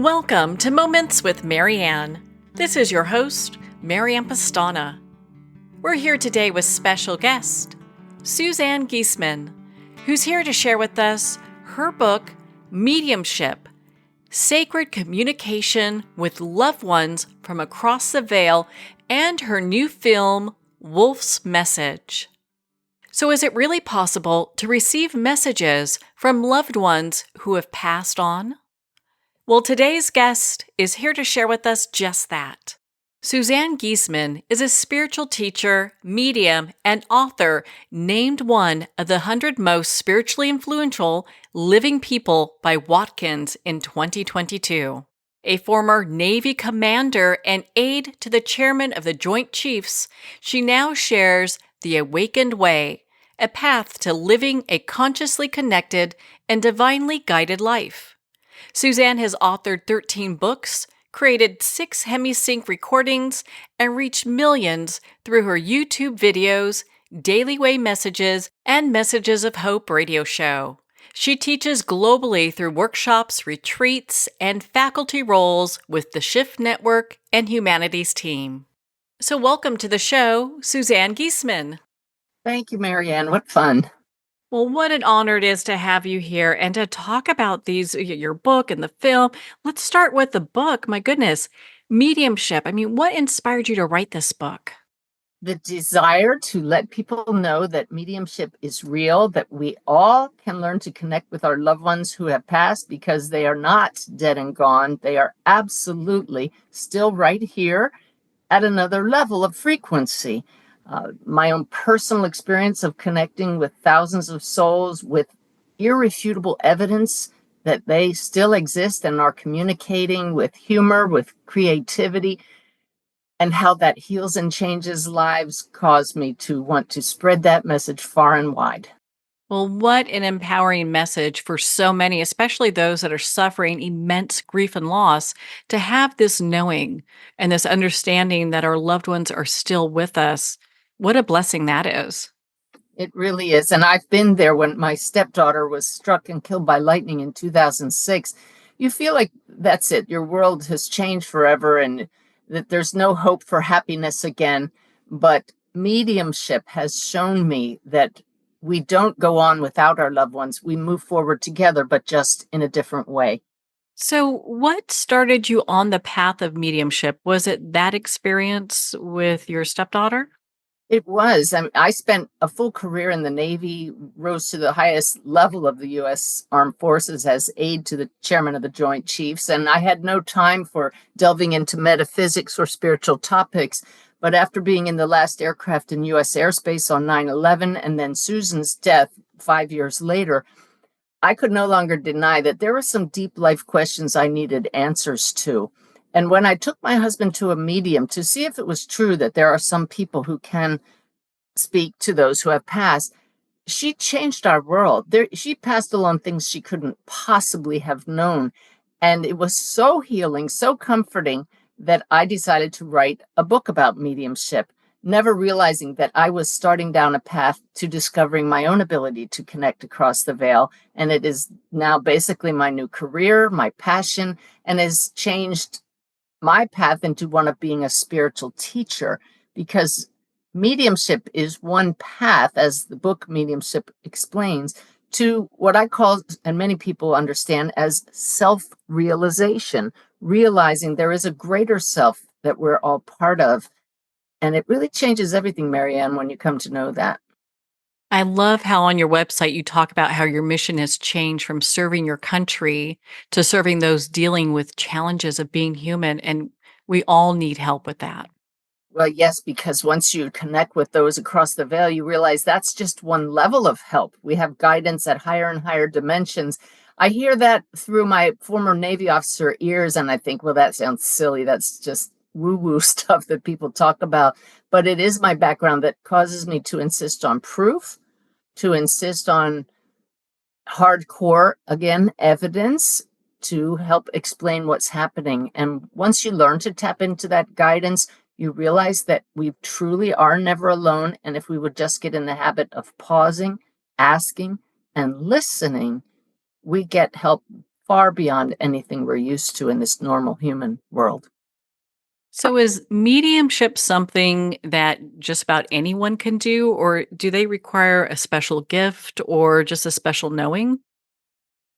Welcome to Moments with Marianne. This is your host, Marianne Pastana. We're here today with special guest, Suzanne Giesemann, who's here to share with us her book, Mediumship, Sacred Communication with Loved Ones from Across the Veil, and her new film, Wolf's Message. So is it really possible to receive messages from loved ones who have passed on? Well, today's guest is here to share with us just that. Suzanne Giesemann is a spiritual teacher, medium, and author named one of the 100 most spiritually influential living people by Watkins in 2022. A former Navy commander and aide to the chairman of the Joint Chiefs, she now shares The Awakened Way, a path to living a consciously connected and divinely guided life. Suzanne has authored 13 books, created 6 HemiSync recordings, and reached millions through her YouTube videos, Daily Way Messages, and Messages of Hope radio show. She teaches globally through workshops, retreats, and faculty roles with the Shift Network and Humanities team. So welcome to the show, Suzanne Giesemann. Thank you, Marianne. What fun. Well, what an honor it is to have you here and to talk about your book and the film. Let's start with the book. My goodness, Mediumship. I mean, what inspired you to write this book? The desire to let people know that mediumship is real, that we all can learn to connect with our loved ones who have passed because they are not dead and gone. They are absolutely still right here at another level of frequency. My own personal experience of connecting with thousands of souls with irrefutable evidence that they still exist and are communicating with humor, with creativity, and how that heals and changes lives caused me to want to spread that message far and wide. Well, what an empowering message for so many, especially those that are suffering immense grief and loss, to have this knowing and this understanding that our loved ones are still with us. What a blessing that is. It really is. And I've been there when my stepdaughter was struck and killed by lightning in 2006. You feel like that's it. Your world has changed forever and that there's no hope for happiness again. But mediumship has shown me that we don't go on without our loved ones. We move forward together, but just in a different way. So, what started you on the path of mediumship? Was it that experience with your stepdaughter? It was. I spent a full career in the Navy, rose to the highest level of the U.S. Armed Forces as aide to the chairman of the Joint Chiefs, and I had no time for delving into metaphysics or spiritual topics. But after being in the last aircraft in U.S. airspace on 9/11 and then Susan's death 5 years later, I could no longer deny that there were some deep life questions I needed answers to. And when I took my husband to a medium to see if it was true that there are some people who can speak to those who have passed, she changed our world. She passed along things she couldn't possibly have known. And it was so healing, so comforting that I decided to write a book about mediumship, never realizing that I was starting down a path to discovering my own ability to connect across the veil. And it is now basically my new career, my passion, and has changed my path into one of being a spiritual teacher, because mediumship is one path, as the book Mediumship explains, to what I call, and many people understand, as self-realization, realizing there is a greater self that we're all part of. And it really changes everything, Marianne, when you come to know that. I love how on your website you talk about how your mission has changed from serving your country to serving those dealing with challenges of being human. And we all need help with that. Well, yes, because once you connect with those across the veil, you realize that's just one level of help. We have guidance at higher and higher dimensions. I hear that through my former Navy officer ears, and I think, well, that sounds silly. That's just woo-woo stuff that people talk about. But it is my background that causes me to insist on proof, to insist on hardcore, again, evidence to help explain what's happening. And once you learn to tap into that guidance, you realize that we truly are never alone. And if we would just get in the habit of pausing, asking, and listening, we get help far beyond anything we're used to in this normal human world. So, is mediumship something that just about anyone can do, or do they require a special gift or just a special knowing?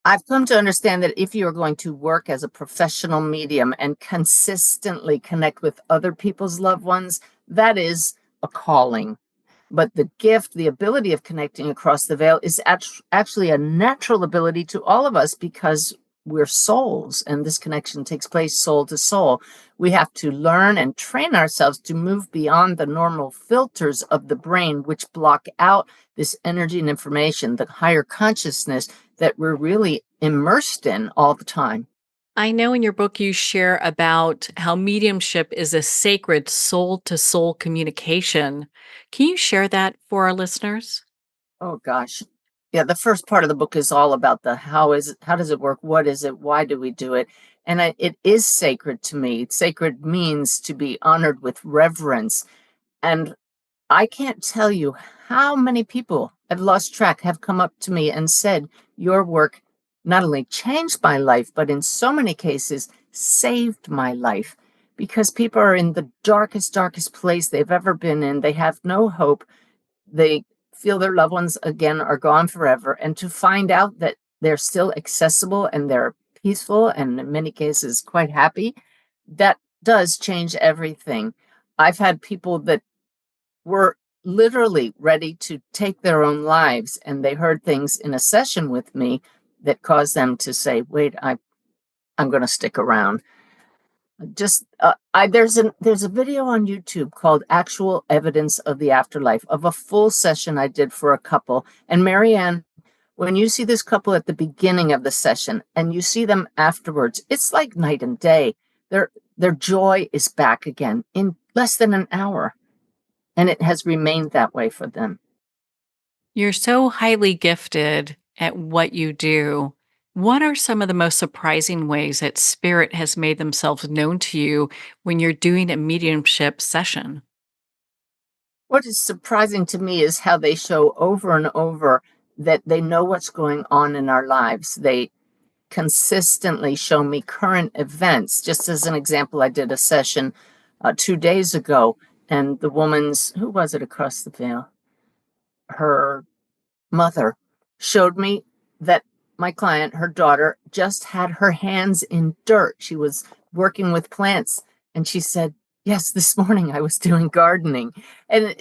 I've come to understand that if you are going to work as a professional medium and consistently connect with other people's loved ones, that is a calling. But the gift, the ability of connecting across the veil is actually a natural ability to all of us because we're souls and this connection takes place soul to soul. We have to learn and train ourselves to move beyond the normal filters of the brain, which block out this energy and information, the higher consciousness that we're really immersed in all the time. I know in your book you share about how mediumship is a sacred soul to soul communication. Can you share that for our listeners? Oh gosh. Yeah, the first part of the book is all about the how does it work? What is it? Why do we do it? And it is sacred to me. Sacred means to be honored with reverence. And I can't tell you how many people I've lost track have come up to me and said, your work not only changed my life, but in so many cases saved my life because people are in the darkest place they've ever been in. They have no hope. They feel their loved ones again are gone forever. And to find out that they're still accessible and they're peaceful and in many cases quite happy, that does change everything. I've had people that were literally ready to take their own lives, and they heard things in a session with me that caused them to say, wait, I'm going to stick around. Just there's a video on YouTube called Actual Evidence of the Afterlife of a full session I did for a couple. And Marianne, when you see this couple at the beginning of the session and you see them afterwards, it's like night and day. Their joy is back again in less than an hour. And it has remained that way for them. You're so highly gifted at what you do. What are some of the most surprising ways that spirit has made themselves known to you when you're doing a mediumship session? What is surprising to me is how they show over and over that they know what's going on in our lives. They consistently show me current events. Just as an example, I did a session 2 days ago, and the woman's, who was it across the veil? Her mother showed me that my client, her daughter, just had her hands in dirt. She was working with plants, and she said, yes, this morning I was doing gardening. And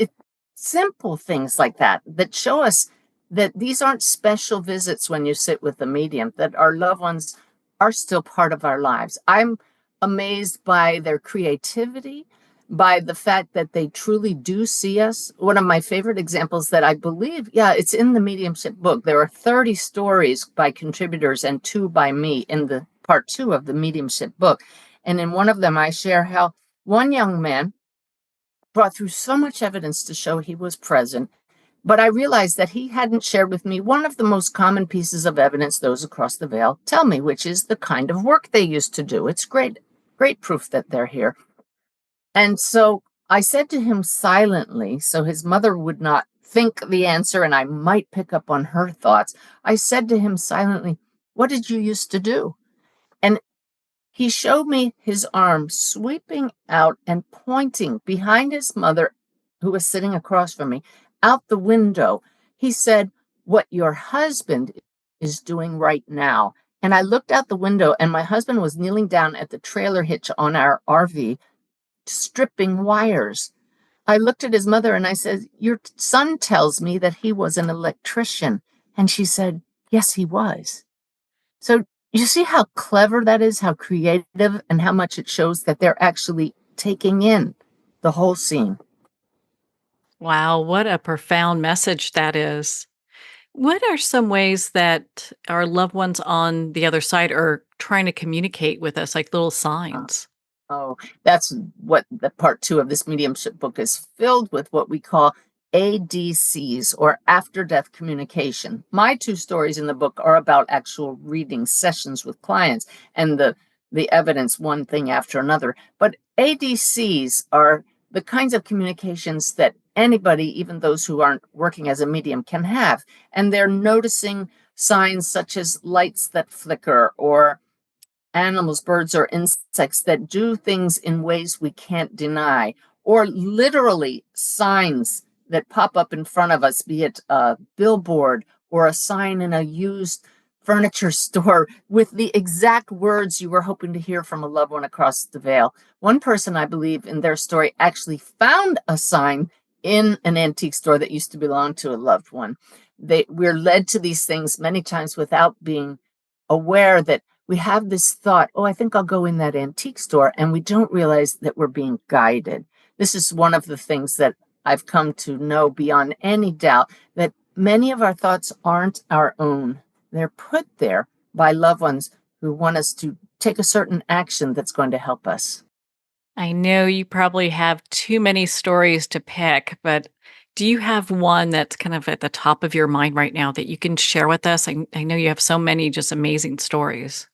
simple things like that that show us that these aren't special visits when you sit with a medium, that our loved ones are still part of our lives. I'm amazed by their creativity, by the fact that they truly do see us. One of my favorite examples that I believe, yeah, it's in the Mediumship book. There are 30 stories by contributors and 2 by me in the part 2 of the Mediumship book. And in one of them, I share how one young man brought through so much evidence to show he was present, but I realized that he hadn't shared with me one of the most common pieces of evidence those across the veil tell me, which is the kind of work they used to do. It's great proof that they're here. And so I said to him silently, so his mother would not think the answer and I might pick up on her thoughts. I said to him silently, what did you used to do? And he showed me his arm sweeping out and pointing behind his mother, who was sitting across from me, out the window. He said, what your husband is doing right now. And I looked out the window and my husband was kneeling down at the trailer hitch on our RV, stripping wires. I looked at his mother and I said, your son tells me that he was an electrician. And she said, yes, he was. So you see how clever that is, how creative, and how much it shows that they're actually taking in the whole scene. Wow, what a profound message that is. What are some ways that our loved ones on the other side are trying to communicate with us, like little signs? Oh, that's what the part 2 of this mediumship book is filled with, what we call ADCs, or after death communication. My 2 stories in the book are about actual reading sessions with clients and the evidence, one thing after another. But ADCs are the kinds of communications that anybody, even those who aren't working as a medium, can have. And they're noticing signs such as lights that flicker, or animals, birds, or insects that do things in ways we can't deny, or literally signs that pop up in front of us, be it a billboard or a sign in a used furniture store with the exact words you were hoping to hear from a loved one across the veil. One person, I believe, in their story actually found a sign in an antique store that used to belong to a loved one. We're led to these things many times without being aware that we have this thought, oh, I think I'll go in that antique store, and we don't realize that we're being guided. This is one of the things that I've come to know beyond any doubt, that many of our thoughts aren't our own. They're put there by loved ones who want us to take a certain action that's going to help us. I know you probably have too many stories to pick, but do you have one that's kind of at the top of your mind right now that you can share with us? I know you have so many just amazing stories.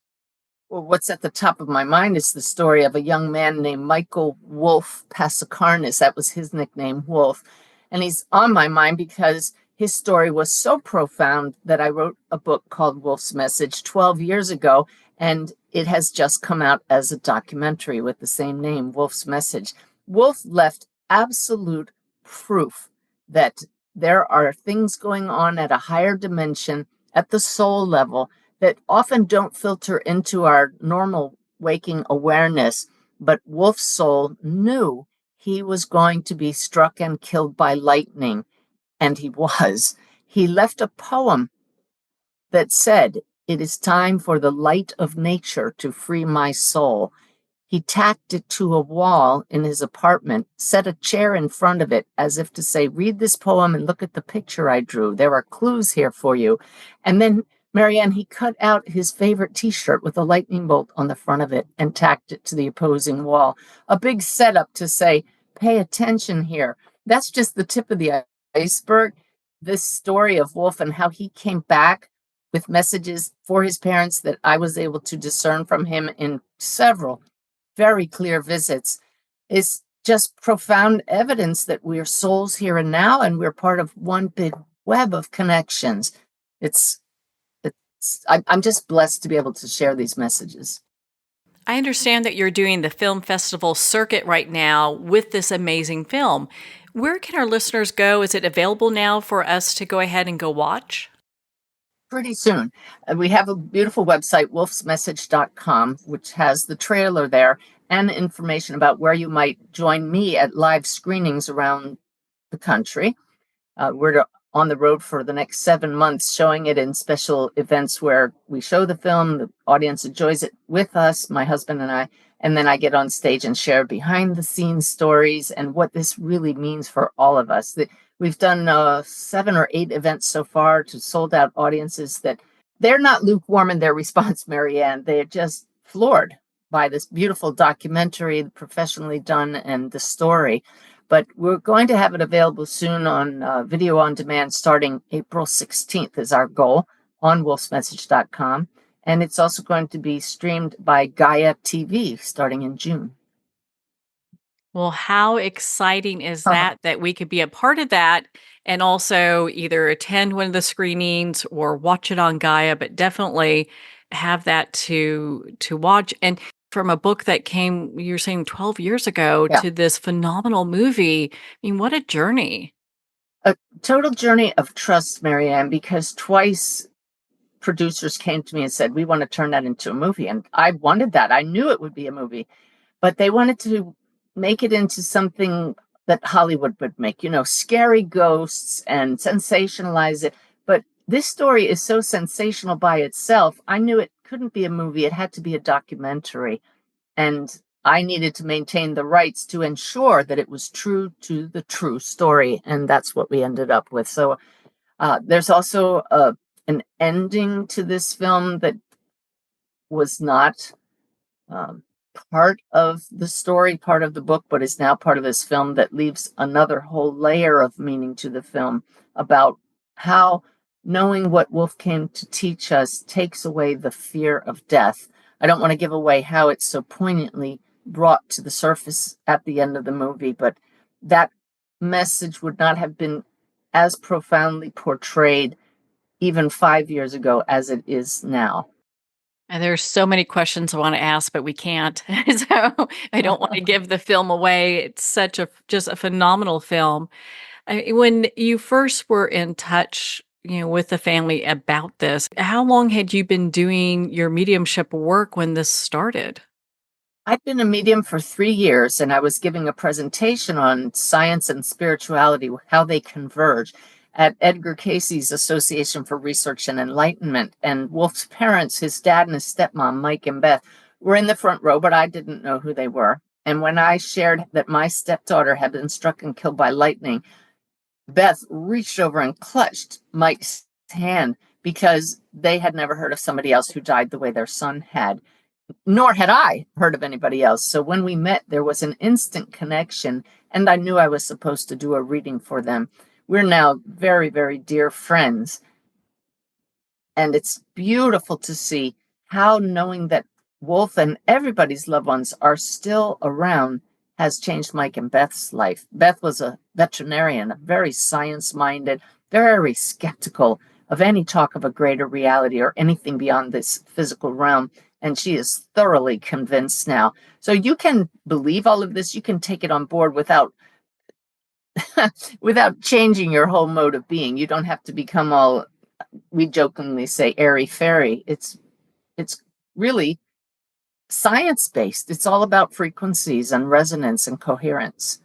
Well, what's at the top of my mind is the story of a young man named Michael Wolf Pasikarnis. That was his nickname, Wolf. And he's on my mind because his story was so profound that I wrote a book called Wolf's Message 12 years ago, and it has just come out as a documentary with the same name, Wolf's Message. Wolf left absolute proof that there are things going on at a higher dimension, at the soul level, that often don't filter into our normal waking awareness. But Wolf's soul knew he was going to be struck and killed by lightning, and he was. He left a poem that said, "It is time for the light of nature to free my soul." He tacked it to a wall in his apartment, set a chair in front of it as if to say, read this poem and look at the picture I drew. There are clues here for you. And then, Marianne, he cut out his favorite t-shirt with a lightning bolt on the front of it and tacked it to the opposing wall. A big setup to say, pay attention here. That's just the tip of the iceberg. This story of Wolf and how he came back with messages for his parents that I was able to discern from him in several very clear visits is just profound evidence that we are souls here and now, and we're part of one big web of connections. I'm just blessed to be able to share these messages. I understand that you're doing the film festival circuit right now with this amazing film. Where can our listeners go? Is it available now for us to go ahead and go watch? Pretty soon. We have a beautiful website, wolfsmessage.com, which has the trailer there and information about where you might join me at live screenings around the country. We're on the road for the next 7 months, showing it in special events where we show the film, the audience enjoys it with us, my husband and I, and then I get on stage and share behind the scenes stories and what this really means for all of us. We've done 7 or 8 events so far to sold out audiences that they're not lukewarm in their response, Marianne. They're just floored by this beautiful documentary, professionally done, and the story. But we're going to have it available soon on video on demand starting April 16th is our goal on wolfsmessage.com. And it's also going to be streamed by Gaia TV starting in June. Well, how exciting is that we could be a part of that and also either attend one of the screenings or watch it on Gaia, but definitely have that to watch. And from a book that came, you're saying 12 years ago, Yeah. to this phenomenal movie. I mean, what a journey. A total journey of trust, Marianne, because twice producers came to me and said, we want to turn that into a movie. And I wanted that. I knew it would be a movie, but they wanted to make it into something that Hollywood would make, scary ghosts and sensationalize it. But this story is so sensational by itself. I knew it couldn't be a movie. It had to be a documentary. And I needed to maintain the rights to ensure that it was true to the true story. And that's what we ended up with. So there's also an ending to this film that was not part of the story, part of the book, but is now part of this film that leaves another whole layer of meaning to the film about how knowing what Wolf came to teach us takes away the fear of death. I don't want to give away how it's so poignantly brought to the surface at the end of the movie, but that message would not have been as profoundly portrayed even 5 years ago as it is now. And there's so many questions I want to ask, but we can't. So I don't want to give the film away. It's such a just a phenomenal film. When you first were in touch, with the family about this, how long had you been doing your mediumship work when this started? I'd been a medium for 3 years, and I was giving a presentation on science and spirituality, how they converge at Edgar Casey's Association for Research and Enlightenment. And Wolf's parents, his dad and his stepmom, Mike and Beth, were in the front row, but I didn't know who they were. And when I shared that my stepdaughter had been struck and killed by lightning, Beth reached over and clutched Mike's hand because they had never heard of somebody else who died the way their son had, nor had I heard of anybody else. So when we met, there was an instant connection, and I knew I was supposed to do a reading for them. We're now very, very dear friends, and it's beautiful to see how knowing that Wolf and everybody's loved ones are still around has changed Mike and Beth's life. Beth was a veterinarian, very science-minded, very skeptical of any talk of a greater reality or anything beyond this physical realm. And she is thoroughly convinced now. So you can believe all of this. You can take it on board without without changing your whole mode of being. You don't have to become all, we jokingly say, airy fairy. It's really science-based. It's all about frequencies and resonance and coherence.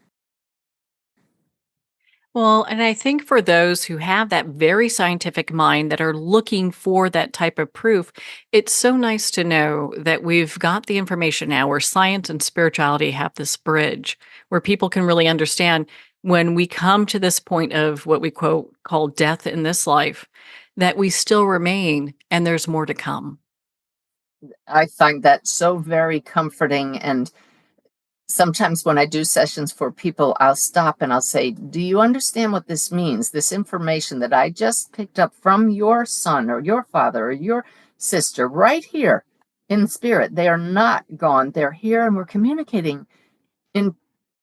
Well, and I think for those who have that very scientific mind that are looking for that type of proof, it's so nice to know that we've got the information now where science and spirituality have this bridge where people can really understand when we come to this point of what we quote call death in this life, that we still remain and there's more to come. I find that so very comforting. And sometimes when I do sessions for people, I'll stop and I'll say, do you understand what this means? This information that I just picked up from your son or your father or your sister right here in spirit, they are not gone. They're here and we're communicating in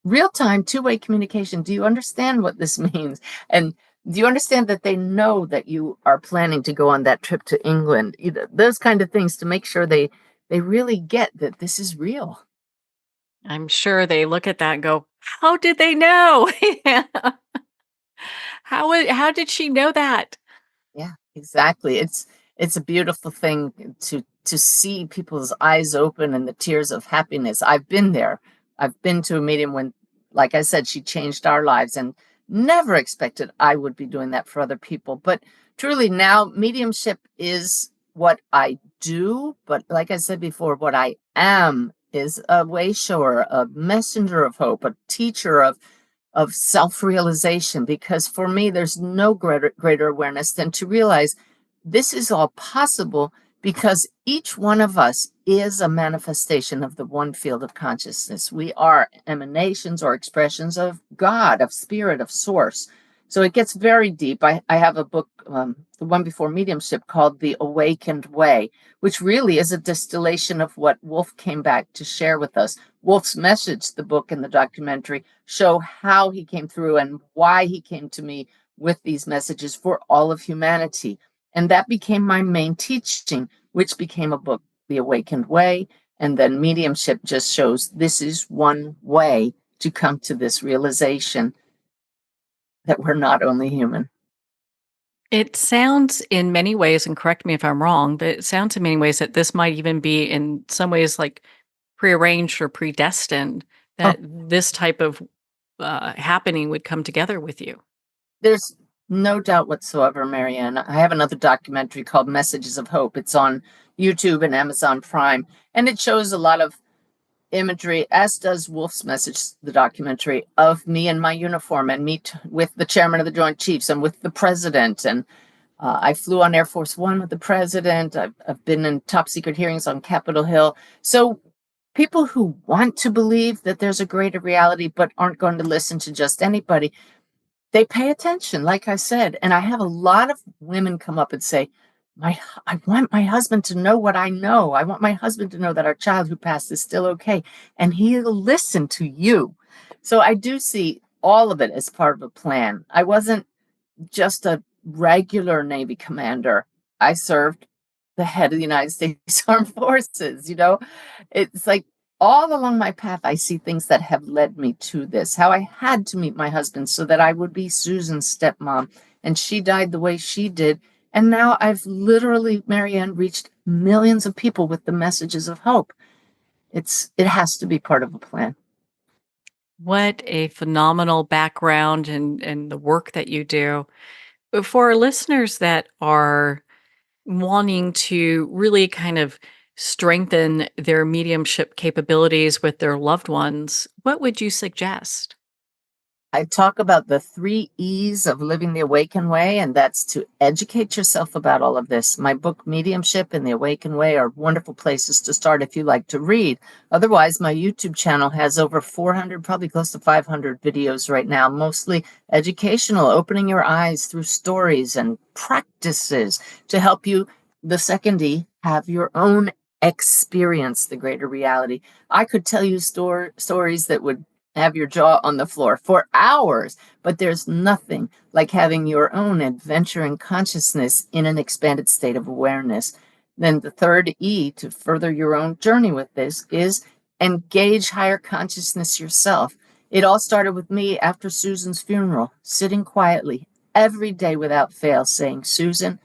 real time, two-way communication. Do you understand what this means? And do you understand that they know that you are planning to go on that trip to England? Those kind of things to make sure they really get that this is real. I'm sure they look at that and go, how did they know? Yeah. How did she know that? Yeah, exactly. It's a beautiful thing to see people's eyes open and the tears of happiness. I've been there. I've been to a medium when, like I said, she changed our lives and never expected I would be doing that for other people. But truly now mediumship is what I do. But like I said before, what I am is a way shower, a messenger of hope, a teacher of self-realization, because for me there's no greater awareness than to realize this is all possible because each one of us is a manifestation of the one field of consciousness. We are emanations or expressions of God, of spirit, of source. So it gets very deep. I have a book, the one before mediumship, called The Awakened Way, which really is a distillation of what Wolf came back to share with us. Wolf's message, the book and the documentary, show how he came through and why he came to me with these messages for all of humanity. And that became my main teaching, which became a book, The Awakened Way. And then mediumship just shows this is one way to come to this realization that we're not only human. It sounds in many ways, and correct me if I'm wrong, but it sounds in many ways that this might even be in some ways like prearranged or predestined Oh, that this type of happening would come together with you. there's no doubt whatsoever, Marianne. I have another documentary called Messages of Hope. It's on YouTube and Amazon Prime, and it shows a lot of imagery, as does Wolf's Message, the documentary, of me in my uniform and meet with the chairman of the Joint Chiefs and with the president. And I flew on Air Force One with the president. I've been in top secret hearings on Capitol Hill. So people who want to believe that there's a greater reality but aren't going to listen to just anybody, they pay attention, like I said. And I have a lot of women come up and say, I want my husband to know what I know. I want my husband to know that our child who passed is still okay. And he'll listen to you. So I do see all of it as part of a plan. I wasn't just a regular Navy commander. I served the head of the United States Armed Forces, you know? It's like all along my path, I see things that have led me to this. How I had to meet my husband so that I would be Susan's stepmom, and she died the way she did. And now I've literally, Marianne, reached millions of people with the messages of hope. It has to be part of a plan. What a phenomenal background and the work that you do. For our listeners that are wanting to really kind of strengthen their mediumship capabilities with their loved ones, what would you suggest? I talk about the 3 E's of living the awakened way, and that's to educate yourself about all of this. My book, Mediumship and the Awakened Way, are wonderful places to start if you like to read. Otherwise, my YouTube channel has over 400, probably close to 500 videos right now, mostly educational, opening your eyes through stories and practices to help you, the second E, have your own experience the greater reality. I could tell you stories that would have your jaw on the floor for hours, but there's nothing like having your own adventure in consciousness in an expanded state of awareness. Then the third E to further your own journey with this is engage higher consciousness yourself. It all started with me after Susan's funeral, sitting quietly every day without fail, saying, Susan,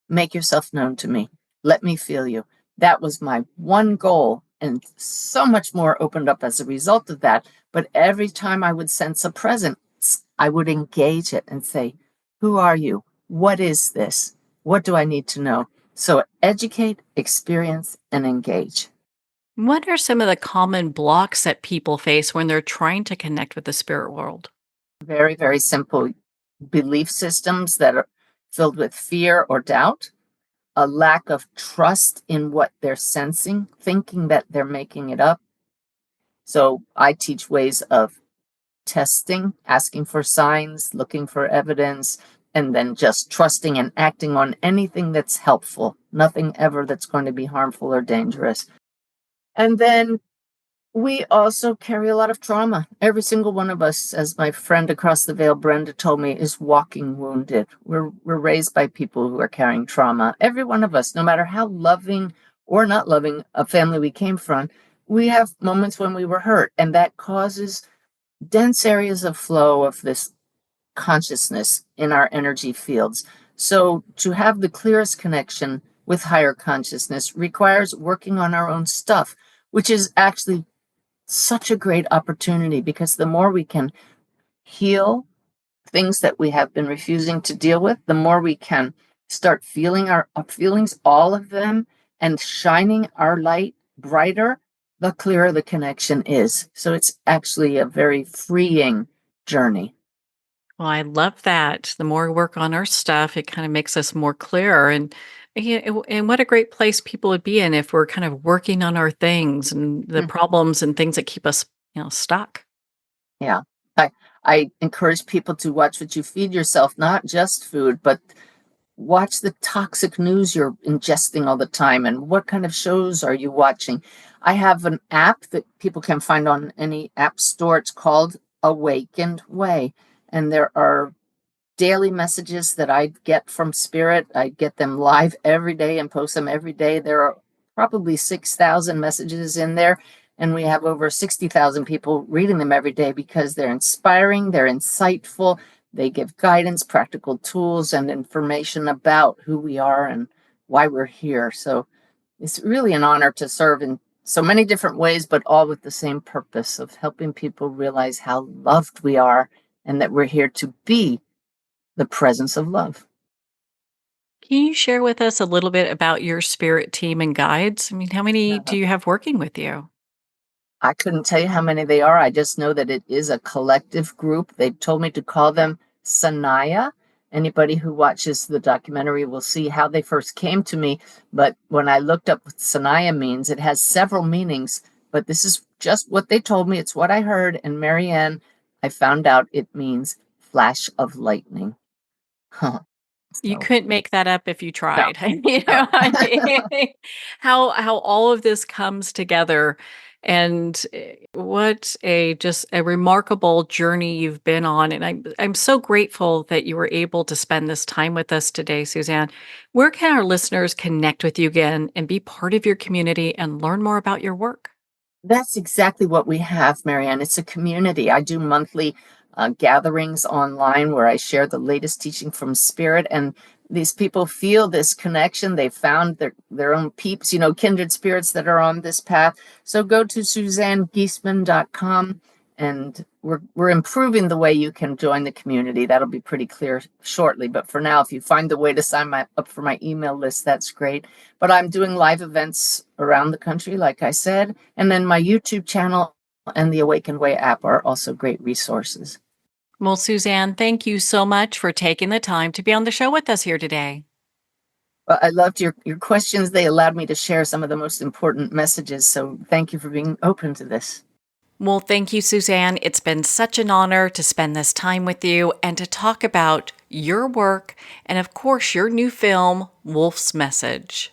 make yourself known to me. Let me feel you. That was my one goal. And so much more opened up as a result of that. But every time I would sense a presence, I would engage it and say, who are you? What is this? What do I need to know? So educate, experience, and engage. What are some of the common blocks that people face when they're trying to connect with the spirit world? Very, very simple belief systems that are filled with fear or doubt, a lack of trust in what they're sensing, thinking that they're making it up. So I teach ways of testing, asking for signs, looking for evidence, and then just trusting and acting on anything that's helpful, nothing ever that's going to be harmful or dangerous. And then we also carry a lot of trauma. Every single one of us, as my friend across the veil, Brenda, told me, is walking wounded. We're raised by people who are carrying trauma. Every one of us, no matter how loving or not loving a family we came from, we have moments when we were hurt, and that causes dense areas of flow of this consciousness in our energy fields. So to have the clearest connection with higher consciousness requires working on our own stuff, which is actually such a great opportunity, because the more we can heal things that we have been refusing to deal with, the more we can start feeling our feelings, all of them, and shining our light brighter, the clearer the connection is. So it's actually a very freeing journey. Well, I love that. The more we work on our stuff, it kind of makes us more clear. And and what a great place people would be in if we're kind of working on our things and the Mm, problems and things that keep us, stuck. yeah. I, I encourage people to watch what you feed yourself, not just food, but watch the toxic news you're ingesting all the time, and what kind of shows are you watching. I have an app that people can find on any app store. It's called Awakened Way, and there are daily messages that I get from spirit. I get them live every day and post them every day. There are probably 6,000 messages in there, and we have over 60,000 people reading them every day because they're inspiring, they're insightful, they give guidance, practical tools, and information about who we are and why we're here. So it's really an honor to serve in so many different ways, but all with the same purpose of helping people realize how loved we are and that we're here to be the presence of love. Can you share with us a little bit about your spirit team and guides? I mean, how many do Uh, you have working with you? I couldn't tell you how many they are. I just know that it is a collective group. They told me to call them Sanaya. Anybody who watches the documentary will see how they first came to me. But when I looked up what Sanaya means, it has several meanings. But this is just what they told me. It's what I heard. And Marianne, I found out it means flash of lightning. You So, couldn't make that up if you no, tried. no. I mean, how all of this comes together. And what just a remarkable journey you've been on. And I'm so grateful that you were able to spend this time with us today, Suzanne. Where can our listeners connect with you again and be part of your community and learn more about your work? That's exactly what we have, Marianne. It's a community. I do monthly gatherings online where I share the latest teaching from Spirit, and these people feel this connection. They found their own peeps, kindred spirits that are on this path. So go to SuzanneGiesemann.com, and we're improving the way you can join the community. That'll be pretty clear shortly. But for now, if you find the way to sign up for my email list, that's great. But I'm doing live events around the country, like I said, and then my YouTube channel and the Awakened Way app are also great resources. Well, Suzanne, thank you so much for taking the time to be on the show with us here today. Well, I loved your questions. They allowed me to share some of the most important messages. So thank you for being open to this. Well, thank you, Suzanne. It's been such an honor to spend this time with you and to talk about your work and, of course, your new film, Wolf's Message.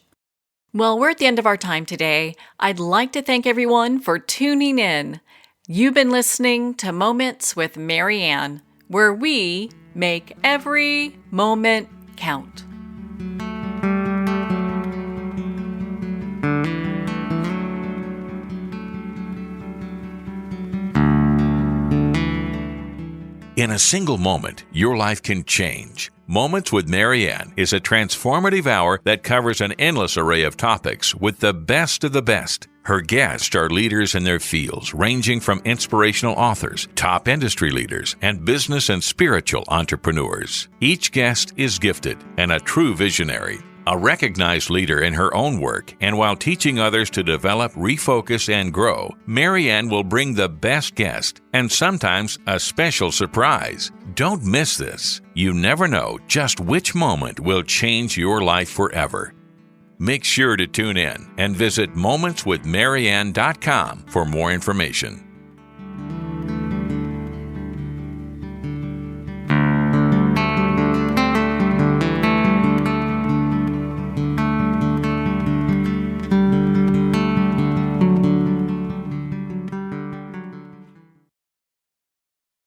Well, we're at the end of our time today. I'd like to thank everyone for tuning in. You've been listening to Moments with Marianne, where we make every moment count. In a single moment, your life can change. Moments with Marianne is a transformative hour that covers an endless array of topics with the best of the best. Her guests are leaders in their fields, ranging from inspirational authors, top industry leaders, and business and spiritual entrepreneurs. Each guest is gifted and a true visionary, a recognized leader in her own work, and while teaching others to develop, refocus, and grow, Marianne will bring the best guest and sometimes a special surprise. Don't miss this. You never know just which moment will change your life forever. Make sure to tune in and visit momentswithmarianne.com for more information.